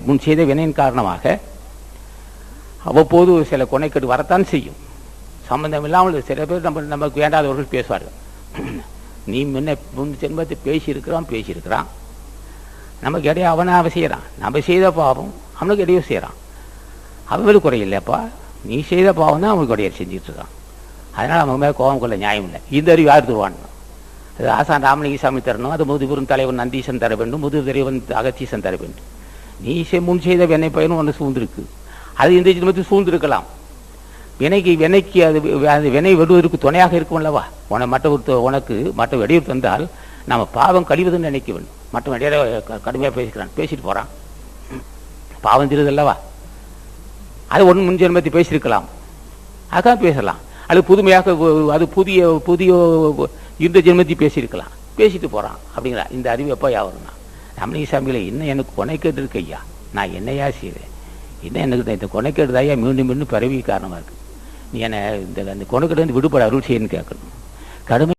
முன் செய்த வினையின் காரணமாக அவ்வப்போது சில கொனைக்கேடு வரத்தான் செய்யும். சம்பந்தம் இல்லாமல் சில பேர் நமக்கு வேண்டாதவர்கள் பேசுவார்கள். நீ முன் ஜென்மத்தை பேசியிருக்கிறான் நமக்கு இடையே அவனை செய்கிறான். நம்ம செய்த பாவம் அவனுக்கு இடையே செய்கிறான். அவங்களுக்கு குறையில்லைப்பா, நீ செய்த பாவம் தான் அவனுக்கு இடையே செஞ்சுட்டு இருக்கான். அதனால் அவங்க மேலே கோபம் கொள்ள நியாயம் இல்லை. இந்த அறிவு யார் தருவான்னு அது ஆசான் ராமலிங்க சாமி தரணும். அது முதுபெரும் தலைவன் நந்தீசன் தர வேண்டும், முது தலைவன் அகத்தீசன் தர வேண்டும். நீ முன் செய்த வினை பயனும் ஒன்று சூழ்ந்திருக்கு. அது இந்த ஜென்மத்தில் சூழ்ந்திருக்கலாம். வினைக்கு அது வினை வெடுவதற்கு துணையாக இருக்கும் அல்லவா. உனக்கு மற்ற இடையூறு தந்தால் நம்ம பாவம் கழிவதுன்னு நினைக்க வேண்டும். மற்ற இடையில கடுமையாக பேசிட்டு போகிறான், பாவம் தீருது அல்லவா. அது ஒன்று முன் ஜென்மத்தை பேசியிருக்கலாம், அதுதான் பேசலாம். அது புதுமையாக அது புதிய இந்த ஜென்மத்தை பேசியிருக்கலாம், பேசிட்டு போகிறான். அப்படிங்களா இந்த அறிவு எப்போ யாவருன்னா ரமணிக சாமிகளை இன்னும் எனக்கு கொனைக்கேடு இருக்கு ஐயா, நான் என்னையா செய்வேன், இன்னும் எனக்கு இந்த கொனைக்கேடு தாயா மீண்டும் பரவி காரணமாக இருக்குது. நீ என்னை இந்த கொனைக்கேடு வந்து விடுபட அருள் செய்யணும்னு கேட்கணும். கடுமை